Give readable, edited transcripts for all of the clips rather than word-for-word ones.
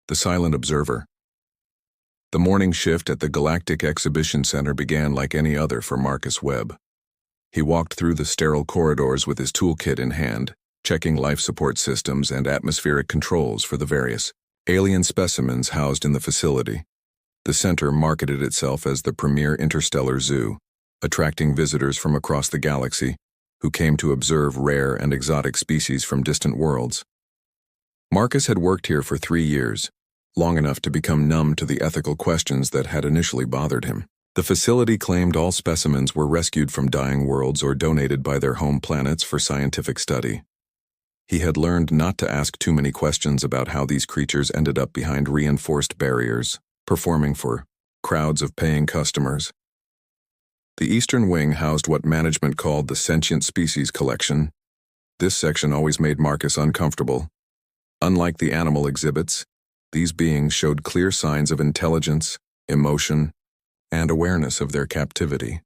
The Silent Observer. The morning shift at the Galactic Exhibition Center began like any other for Marcus Webb. He walked through the sterile corridors with his toolkit in hand, checking life support systems and atmospheric controls for the various alien specimens housed in the facility. The center marketed itself as the premier interstellar zoo, attracting visitors from across the galaxy who came to observe rare and exotic species from distant worlds. Marcus had worked here for 3 years, long enough to become numb to the ethical questions that had initially bothered him. The facility claimed all specimens were rescued from dying worlds or donated by their home planets for scientific study. He had learned not to ask too many questions about how these creatures ended up behind reinforced barriers, performing for crowds of paying customers. The Eastern Wing housed what management called the Sentient Species Collection. This section always made Marcus uncomfortable. Unlike the animal exhibits, these beings showed clear signs of intelligence, emotion, and awareness of their captivity.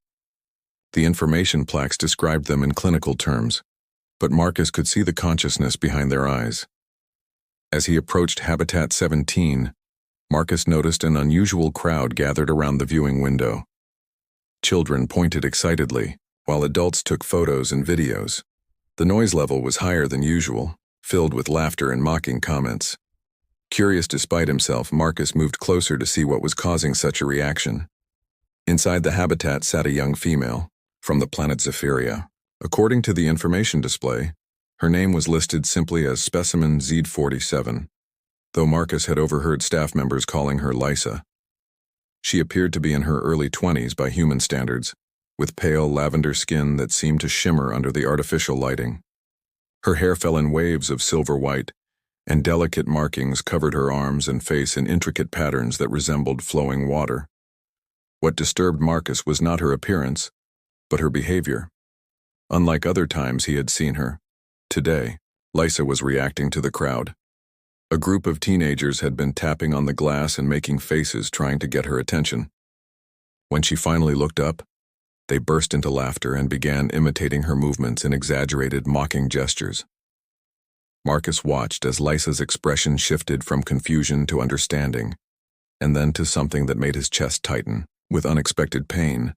The information plaques described them in clinical terms, but Marcus could see the consciousness behind their eyes. As he approached Habitat 17, Marcus noticed an unusual crowd gathered around the viewing window. Children pointed excitedly, while adults took photos and videos. The noise level was higher than usual, filled with laughter and mocking comments. Curious despite himself, Marcus moved closer to see what was causing such a reaction. Inside the habitat sat a young female, from the planet Zephyria. According to the information display, her name was listed simply as Specimen Z47, though Marcus had overheard staff members calling her Lysa. She appeared to be in her early 20s by human standards, with pale lavender skin that seemed to shimmer under the artificial lighting. Her hair fell in waves of silver white, and delicate markings covered her arms and face in intricate patterns that resembled flowing water. What disturbed Marcus was not her appearance, but her behavior. Unlike other times he had seen her, today, Lysa was reacting to the crowd. A group of teenagers had been tapping on the glass and making faces trying to get her attention. When she finally looked up, they burst into laughter and began imitating her movements in exaggerated, mocking gestures. Marcus watched as Lysa's expression shifted from confusion to understanding, and then to something that made his chest tighten, with unexpected pain.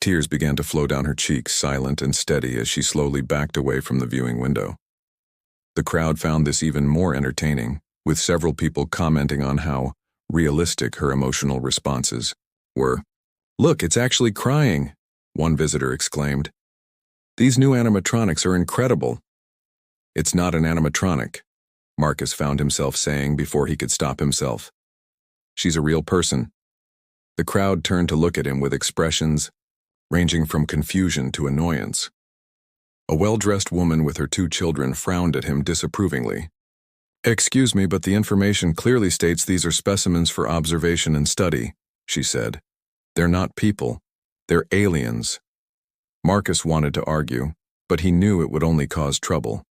Tears began to flow down her cheeks, silent and steady, as she slowly backed away from the viewing window. The crowd found this even more entertaining, with several people commenting on how realistic her emotional responses were. "Look, it's actually crying," one visitor exclaimed. "These new animatronics are incredible." "It's not an animatronic," Marcus found himself saying before he could stop himself. "She's a real person." The crowd turned to look at him with expressions ranging from confusion to annoyance. A well-dressed woman with her 2 children frowned at him disapprovingly. "Excuse me, but the information clearly states these are specimens for observation and study," she said. "They're not people. They're aliens." Marcus wanted to argue, but he knew it would only cause trouble.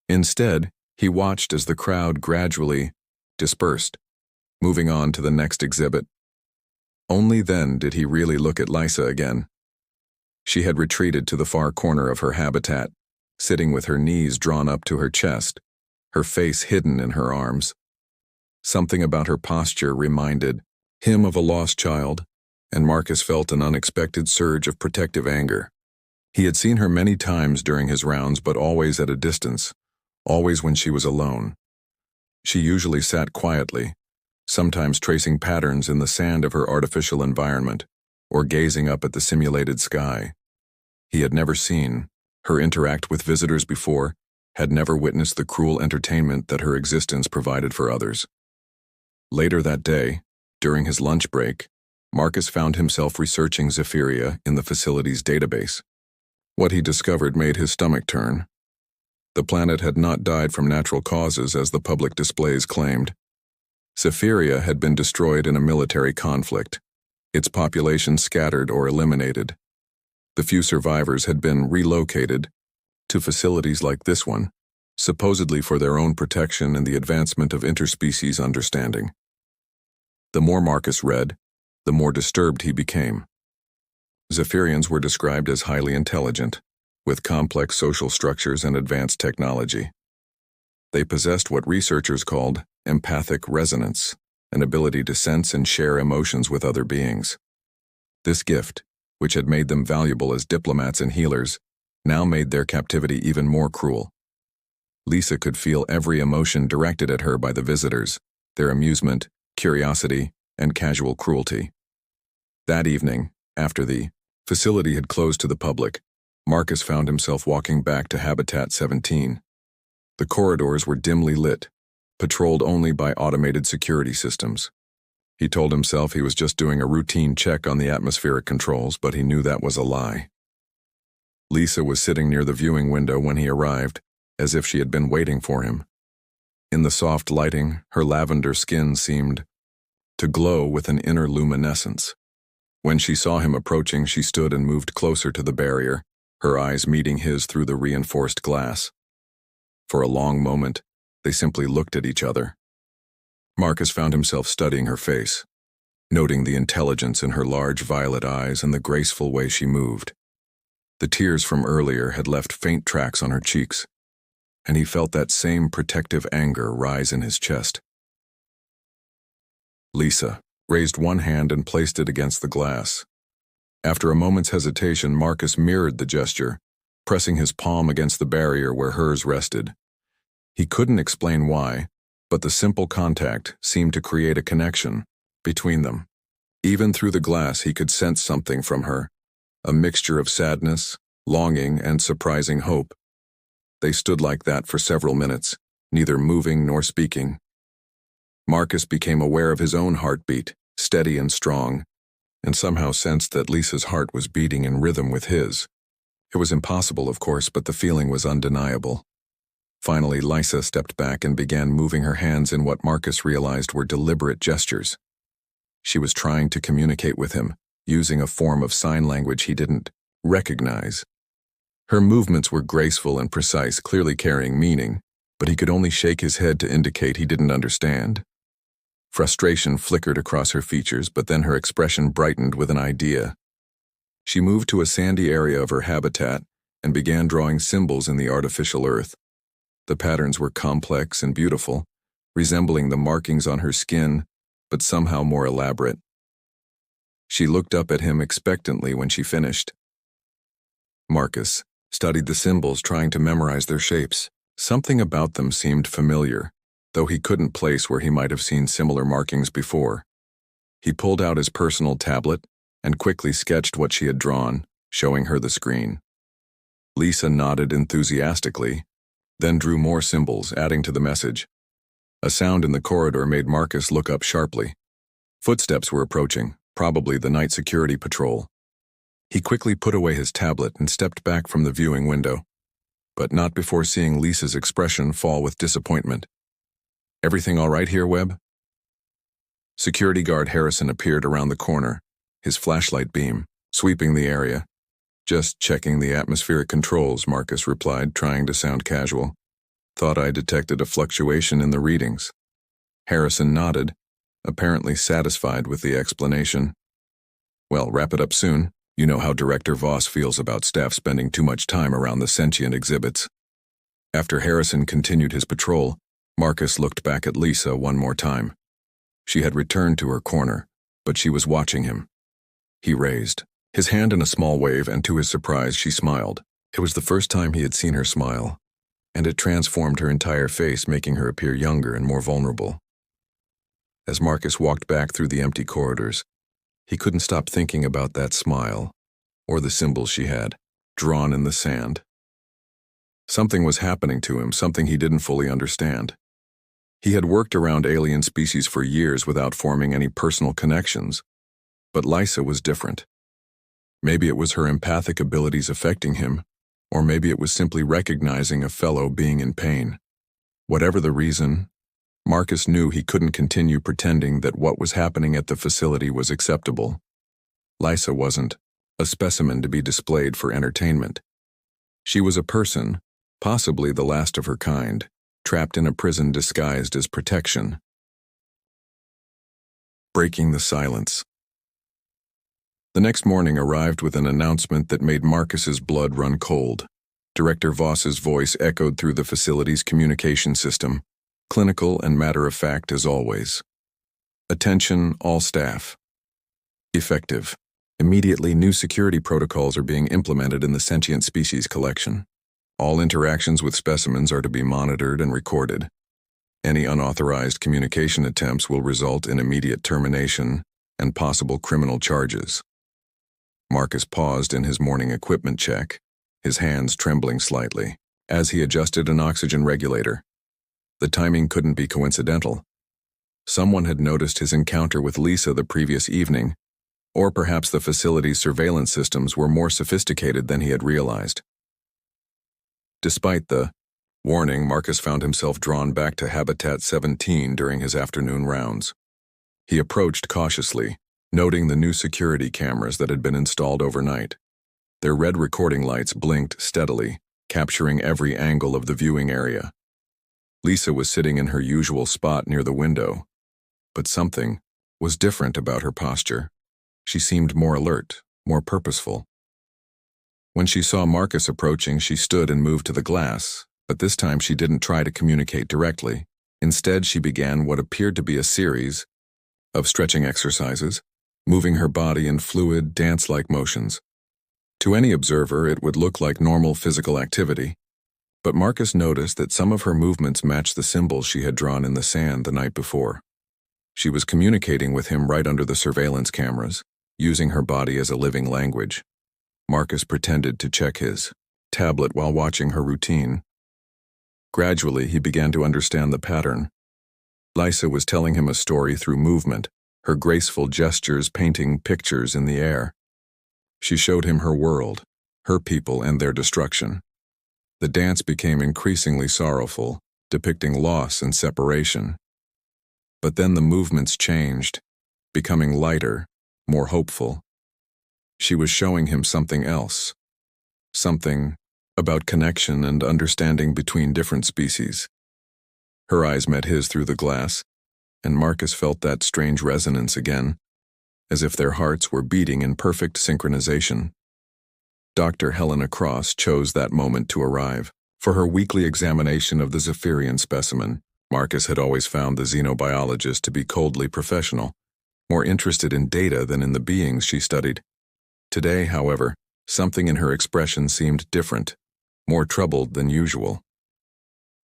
Instead, he watched as the crowd gradually dispersed, moving on to the next exhibit. Only then did he really look at Lysa again. She had retreated to the far corner of her habitat, sitting with her knees drawn up to her chest, her face hidden in her arms. Something about her posture reminded him of a lost child, and Marcus felt an unexpected surge of protective anger. He had seen her many times during his rounds, but always at a distance, always when she was alone. She usually sat quietly, sometimes tracing patterns in the sand of her artificial environment, or gazing up at the simulated sky. He had never seen her interact with visitors before, had never witnessed the cruel entertainment that her existence provided for others. Later that day, during his lunch break, Marcus found himself researching Zephyria in the facility's database. What he discovered made his stomach turn. The planet had not died from natural causes as the public displays claimed. Zephyria had been destroyed in a military conflict, its population scattered or eliminated. The few survivors had been relocated to facilities like this one, supposedly for their own protection and the advancement of interspecies understanding. The more Marcus read, the more disturbed he became. Zephyrians were described as highly intelligent, with complex social structures and advanced technology. They possessed what researchers called empathic resonance, an ability to sense and share emotions with other beings. This gift, which had made them valuable as diplomats and healers, now made their captivity even more cruel. Lisa could feel every emotion directed at her by the visitors, their amusement, curiosity, and casual cruelty. That evening, after the facility had closed to the public, Marcus found himself walking back to Habitat 17. The corridors were dimly lit, patrolled only by automated security systems. He told himself he was just doing a routine check on the atmospheric controls, but he knew that was a lie. Lisa was sitting near the viewing window when he arrived, as if she had been waiting for him. In the soft lighting, her lavender skin seemed to glow with an inner luminescence. When she saw him approaching, she stood and moved closer to the barrier, her eyes meeting his through the reinforced glass. For a long moment, they simply looked at each other. Marcus found himself studying her face, noting the intelligence in her large violet eyes and the graceful way she moved. The tears from earlier had left faint tracks on her cheeks, and he felt that same protective anger rise in his chest. Lisa raised one hand and placed it against the glass. After a moment's hesitation, Marcus mirrored the gesture, pressing his palm against the barrier where hers rested. He couldn't explain why, but the simple contact seemed to create a connection between them. Even through the glass, he could sense something from her, a mixture of sadness, longing, and surprising hope. They stood like that for several minutes, neither moving nor speaking. Marcus became aware of his own heartbeat, steady and strong, and somehow sensed that Lisa's heart was beating in rhythm with his. It was impossible, of course, but the feeling was undeniable. Finally, Lisa stepped back and began moving her hands in what Marcus realized were deliberate gestures. She was trying to communicate with him, using a form of sign language he didn't recognize. Her movements were graceful and precise, clearly carrying meaning, but he could only shake his head to indicate he didn't understand. Frustration flickered across her features, but then her expression brightened with an idea. She moved to a sandy area of her habitat and began drawing symbols in the artificial earth. The patterns were complex and beautiful, resembling the markings on her skin, but somehow more elaborate. She looked up at him expectantly when she finished. Marcus studied the symbols, trying to memorize their shapes. Something about them seemed familiar, though he couldn't place where he might have seen similar markings before. He pulled out his personal tablet and quickly sketched what she had drawn, showing her the screen. Lisa nodded enthusiastically, then drew more symbols, adding to the message. A sound in the corridor made Marcus look up sharply. Footsteps were approaching, probably the night security patrol. He quickly put away his tablet and stepped back from the viewing window, but not before seeing Lisa's expression fall with disappointment. "Everything all right here, Webb?" Security guard Harrison appeared around the corner, his flashlight beam sweeping the area. "Just checking the atmospheric controls," Marcus replied, trying to sound casual. "Thought I detected a fluctuation in the readings." Harrison nodded, apparently satisfied with the explanation. "Well, wrap it up soon. You know how Director Voss feels about staff spending too much time around the sentient exhibits." After Harrison continued his patrol, Marcus looked back at Lisa one more time. She had returned to her corner, but she was watching him. He raised his hand in a small wave, and to his surprise, she smiled. It was the first time he had seen her smile, and it transformed her entire face, making her appear younger and more vulnerable. As Marcus walked back through the empty corridors, he couldn't stop thinking about that smile, or the symbols she had drawn in the sand. Something was happening to him, something he didn't fully understand. He had worked around alien species for years without forming any personal connections, but Lisa was different. Maybe it was her empathic abilities affecting him, or maybe it was simply recognizing a fellow being in pain. Whatever the reason, Marcus knew he couldn't continue pretending that what was happening at the facility was acceptable. Lisa wasn't a specimen to be displayed for entertainment. She was a person, possibly the last of her kind, trapped in a prison disguised as protection. Breaking the silence. The next morning arrived with an announcement that made Marcus's blood run cold. Director Voss's voice echoed through the facility's communication system, clinical and matter-of-fact as always. Attention, all staff. Effective. Immediately, new security protocols are being implemented in the sentient species collection. All interactions with specimens are to be monitored and recorded. Any unauthorized communication attempts will result in immediate termination and possible criminal charges. Marcus paused in his morning equipment check, his hands trembling slightly, as he adjusted an oxygen regulator. The timing couldn't be coincidental. Someone had noticed his encounter with Lisa the previous evening, or perhaps the facility's surveillance systems were more sophisticated than he had realized. Despite the warning, Marcus found himself drawn back to Habitat 17 during his afternoon rounds. He approached cautiously, noting the new security cameras that had been installed overnight. Their red recording lights blinked steadily, capturing every angle of the viewing area. Lisa was sitting in her usual spot near the window, but something was different about her posture. She seemed more alert, more purposeful. When she saw Marcus approaching, she stood and moved to the glass, but this time she didn't try to communicate directly. Instead, she began what appeared to be a series of stretching exercises, moving her body in fluid, dance-like motions. To any observer, it would look like normal physical activity, but Marcus noticed that some of her movements matched the symbols she had drawn in the sand the night before. She was communicating with him right under the surveillance cameras, using her body as a living language. Marcus pretended to check his tablet while watching her routine. Gradually, he began to understand the pattern. Lisa was telling him a story through movement, her graceful gestures painting pictures in the air. She showed him her world, her people and their destruction. The dance became increasingly sorrowful, depicting loss and separation. But then the movements changed, becoming lighter, more hopeful. She was showing him something else, something about connection and understanding between different species. Her eyes met his through the glass, and Marcus felt that strange resonance again, as if their hearts were beating in perfect synchronization. Dr. Helena Cross chose that moment to arrive. For her weekly examination of the Zephyrian specimen, Marcus had always found the xenobiologist to be coldly professional, more interested in data than in the beings she studied. Today, however, something in her expression seemed different, more troubled than usual.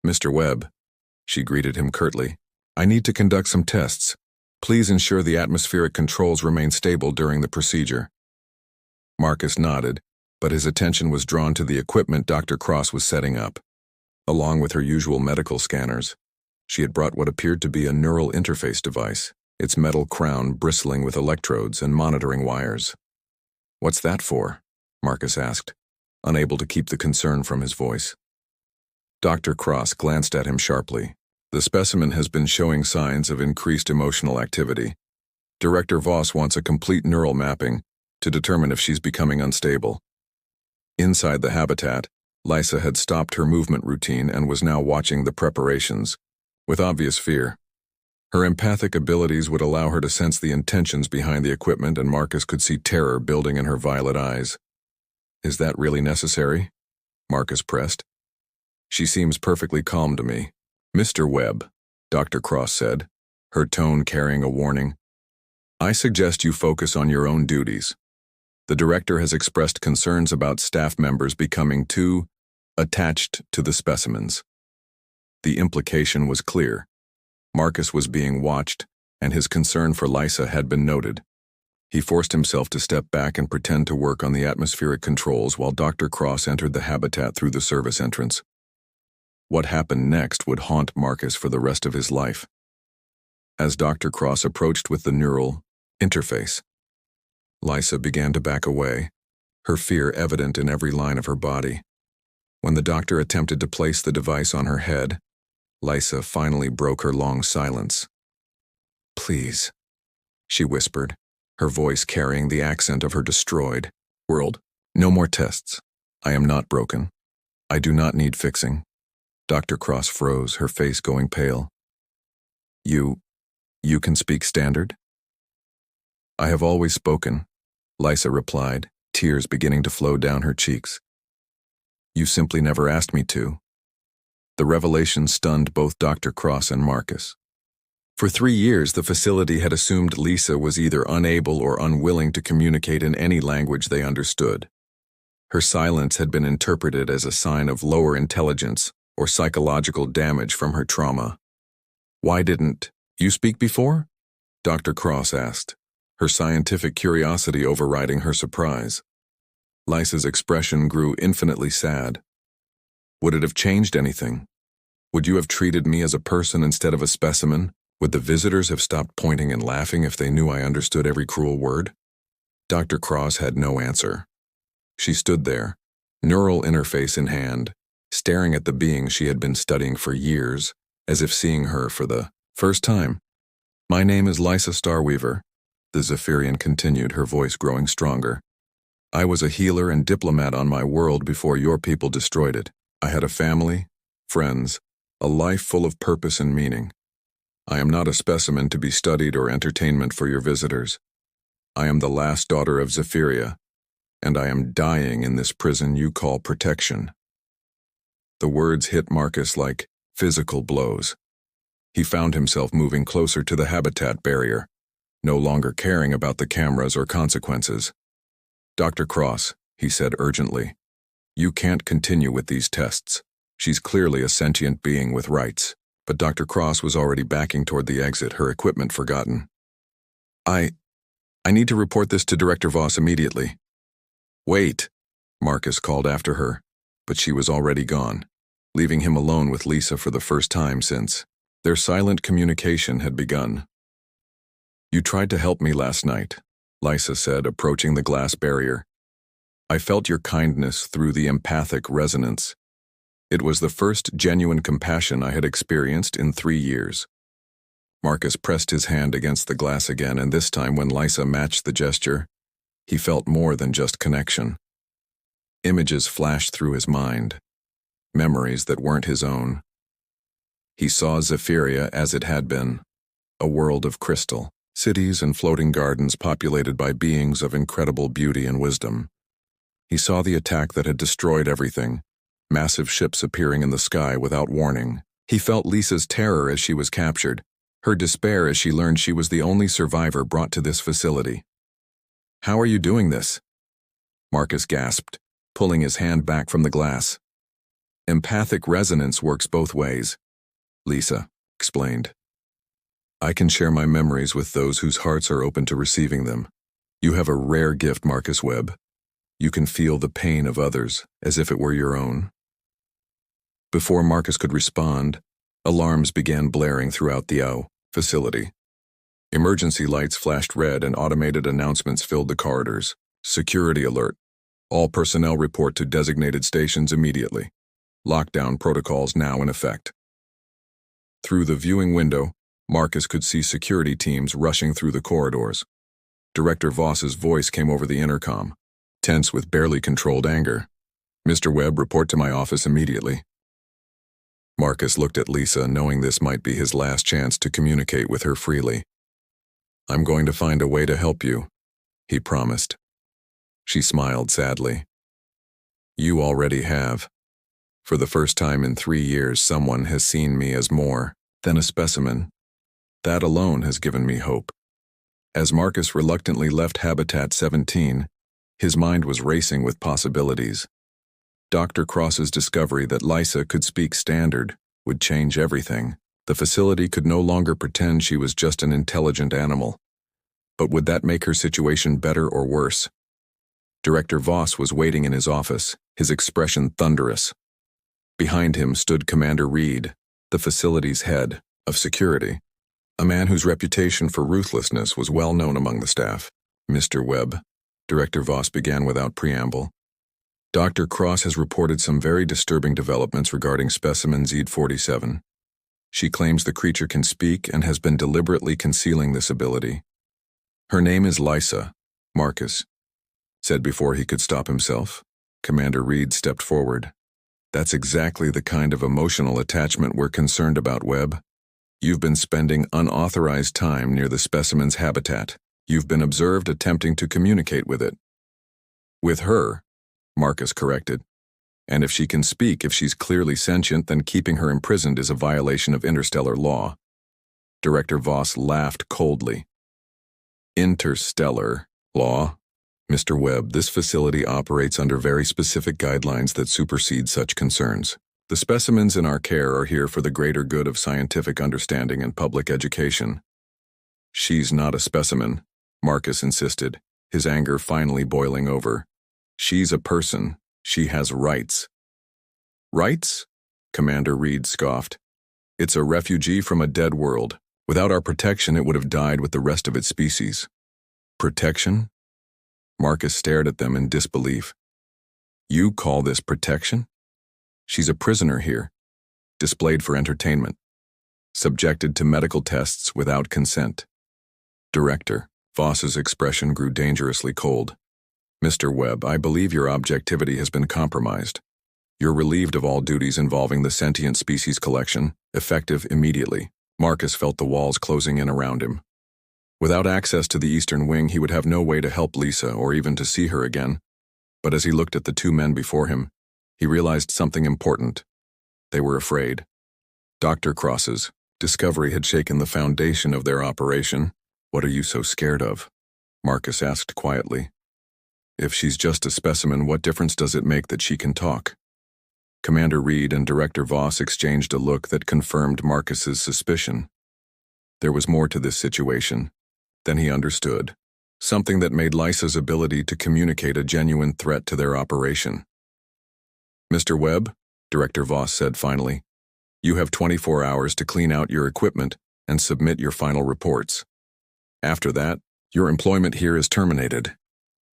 "Mr. Webb," she greeted him curtly, "I need to conduct some tests. Please ensure the atmospheric controls remain stable during the procedure." Marcus nodded, but his attention was drawn to the equipment Dr. Cross was setting up. Along with her usual medical scanners, she had brought what appeared to be a neural interface device, its metal crown bristling with electrodes and monitoring wires. "What's that for?" Marcus asked, unable to keep the concern from his voice. Dr. Cross glanced at him sharply. "The specimen has been showing signs of increased emotional activity. Director Voss wants a complete neural mapping to determine if she's becoming unstable." Inside the habitat, Lisa had stopped her movement routine and was now watching the preparations, with obvious fear. Her empathic abilities would allow her to sense the intentions behind the equipment, and Marcus could see terror building in her violet eyes. "Is that really necessary?" Marcus pressed. "She seems perfectly calm to me." "Mr. Webb," Dr. Cross said, her tone carrying a warning, "I suggest you focus on your own duties. The director has expressed concerns about staff members becoming too attached to the specimens." The implication was clear. Marcus was being watched, and his concern for Lisa had been noted. He forced himself to step back and pretend to work on the atmospheric controls while Dr. Cross entered the habitat through the service entrance. What happened next would haunt Marcus for the rest of his life. As Dr. Cross approached with the neural interface, Lisa began to back away, her fear evident in every line of her body. When the doctor attempted to place the device on her head, Lisa finally broke her long silence. "Please," she whispered, her voice carrying the accent of her destroyed world. "No more tests. I am not broken. I do not need fixing." Dr. Cross froze, her face going pale. You can speak standard?" "I have always spoken," Lisa replied, tears beginning to flow down her cheeks. You simply never asked me to." The revelation stunned both Dr. Cross and Marcus. For 3 years, the facility had assumed Lisa was either unable or unwilling to communicate in any language they understood. Her silence had been interpreted as a sign of lower intelligence or psychological damage from her trauma. "Why didn't you speak before?" Dr. Cross asked, her scientific curiosity overriding her surprise. Lisa's expression grew infinitely sad. "Would it have changed anything? Would you have treated me as a person instead of a specimen? Would the visitors have stopped pointing and laughing if they knew I understood every cruel word?" Dr. Cross had no answer. She stood there, neural interface in hand, staring at the being she had been studying for years, as if seeing her for the first time. "My name is Lisa Starweaver," the Zephyrian continued, her voice growing stronger. "I was a healer and diplomat on my world before your people destroyed it. I had a family, friends, a life full of purpose and meaning. I am not a specimen to be studied or entertainment for your visitors. I am the last daughter of Zephyria, and I am dying in this prison you call protection." The words hit Marcus like physical blows. He found himself moving closer to the habitat barrier, no longer caring about the cameras or consequences. "Dr. Cross," he said urgently, "you can't continue with these tests. She's clearly a sentient being with rights." But Dr. Cross was already backing toward the exit, her equipment forgotten. I need to report this to Director Voss immediately." "Wait," Marcus called after her, but she was already gone, leaving him alone with Lisa for the first time since their silent communication had begun. "You tried to help me last night," Lisa said, approaching the glass barrier. "I felt your kindness through the empathic resonance. It was the first genuine compassion I had experienced in 3 years." Marcus pressed his hand against the glass again, and this time when Lisa matched the gesture, he felt more than just connection. Images flashed through his mind, memories that weren't his own. He saw Zephyria as it had been, a world of crystal, cities and floating gardens populated by beings of incredible beauty and wisdom. He saw the attack that had destroyed everything, massive ships appearing in the sky without warning. He felt Lisa's terror as she was captured, her despair as she learned she was the only survivor brought to this facility. "How are you doing this?" Marcus gasped, pulling his hand back from the glass. "Empathic resonance works both ways," Lisa explained. "I can share my memories with those whose hearts are open to receiving them. You have a rare gift, Marcus Webb. You can feel the pain of others as if it were your own." Before Marcus could respond, alarms began blaring throughout the facility. Emergency lights flashed red and automated announcements filled the corridors. "Security alert. All personnel report to designated stations immediately. Lockdown protocols now in effect." Through the viewing window, Marcus could see security teams rushing through the corridors. Director Voss's voice came over the intercom, tense with barely controlled anger. "Mr. Webb, report to my office immediately." Marcus looked at Lisa, knowing this might be his last chance to communicate with her freely. "I'm going to find a way to help you," he promised. She smiled sadly. "You already have. For the first time in 3 years, someone has seen me as more than a specimen. That alone has given me hope." As Marcus reluctantly left Habitat 17, his mind was racing with possibilities. Dr. Cross's discovery that Lisa could speak standard would change everything. The facility could no longer pretend she was just an intelligent animal. But would that make her situation better or worse? Director Voss was waiting in his office, his expression thunderous. Behind him stood Commander Reed, the facility's head of security, a man whose reputation for ruthlessness was well known among the staff. "Mr. Webb," Director Voss began without preamble, "Dr. Cross has reported some very disturbing developments regarding specimen Z47. She claims the creature can speak and has been deliberately concealing this ability. Her name is Lisa," Marcus said before he could stop himself. Commander Reed stepped forward. "That's exactly the kind of emotional attachment we're concerned about, Webb. You've been spending unauthorized time near the specimen's habitat. You've been observed attempting to communicate with it." "With her," Marcus corrected. And if she can speak, if she's clearly sentient, then keeping her imprisoned is a violation of interstellar law. Director Voss laughed coldly. Interstellar law? Mr. Webb, this facility operates under very specific guidelines that supersede such concerns. The specimens in our care are here for the greater good of scientific understanding and public education. She's not a specimen, Marcus insisted, his anger finally boiling over. She's a person. She has rights. Rights? Commander Reed scoffed. It's a refugee from a dead world. Without our protection, it would have died with the rest of its species. Protection? Marcus stared at them in disbelief. You call this protection? She's a prisoner here, displayed for entertainment, subjected to medical tests without consent. Director Voss's expression grew dangerously cold. Mr. Webb, I believe your objectivity has been compromised. You're relieved of all duties involving the sentient species collection, effective immediately. Marcus felt the walls closing in around him. Without access to the Eastern Wing, he would have no way to help Lisa or even to see her again. But as he looked at the two men before him, he realized something important. They were afraid. Dr. Cross's discovery had shaken the foundation of their operation. What are you so scared of? Marcus asked quietly. If she's just a specimen, what difference does it make that she can talk? Commander Reed and Director Voss exchanged a look that confirmed Marcus's suspicion. There was more to this situation than he understood, something that made Lisa's ability to communicate a genuine threat to their operation. Mr. Webb, Director Voss said finally, you have 24 hours to clean out your equipment and submit your final reports. After that, your employment here is terminated.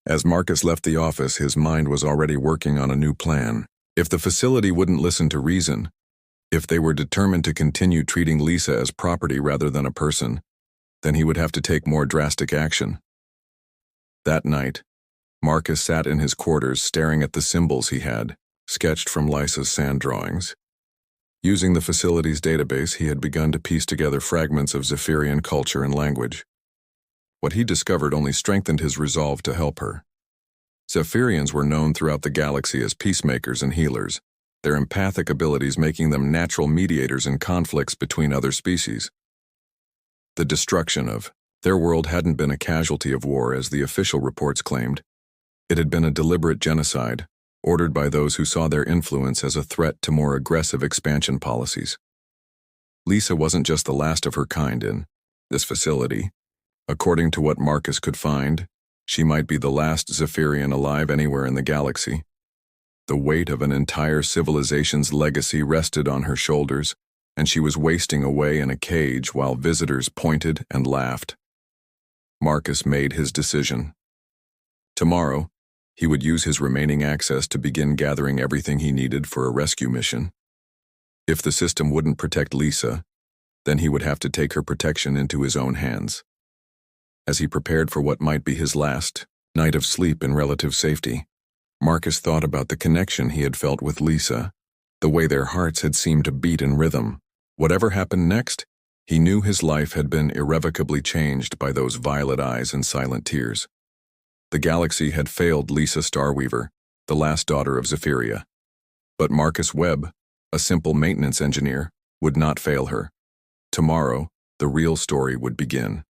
As Marcus left the office, his mind was already working on a new plan. If the facility wouldn't listen to reason, if they were determined to continue treating Lisa as property rather than a person, then he would have to take more drastic action. That night, Marcus sat in his quarters staring at the symbols he had sketched from Lisa's sand drawings. Using the facility's database, he had begun to piece together fragments of Zephyrian culture and language. What he discovered only strengthened his resolve to help her. Zephyrians were known throughout the galaxy as peacemakers and healers, their empathic abilities making them natural mediators in conflicts between other species. The destruction of their world hadn't been a casualty of war as the official reports claimed. It had been a deliberate genocide, ordered by those who saw their influence as a threat to more aggressive expansion policies. Lisa wasn't just the last of her kind in this facility. According to what Marcus could find, she might be the last Zephyrian alive anywhere in the galaxy. The weight of an entire civilization's legacy rested on her shoulders, and she was wasting away in a cage while visitors pointed and laughed. Marcus made his decision. Tomorrow, he would use his remaining access to begin gathering everything he needed for a rescue mission. If the system wouldn't protect Lisa, then he would have to take her protection into his own hands. As he prepared for what might be his last night of sleep in relative safety, Marcus thought about the connection he had felt with Lisa, the way their hearts had seemed to beat in rhythm. Whatever happened next, he knew his life had been irrevocably changed by those violet eyes and silent tears. The galaxy had failed Lisa Starweaver, the last daughter of Zephyria. But Marcus Webb, a simple maintenance engineer, would not fail her. Tomorrow, the real story would begin.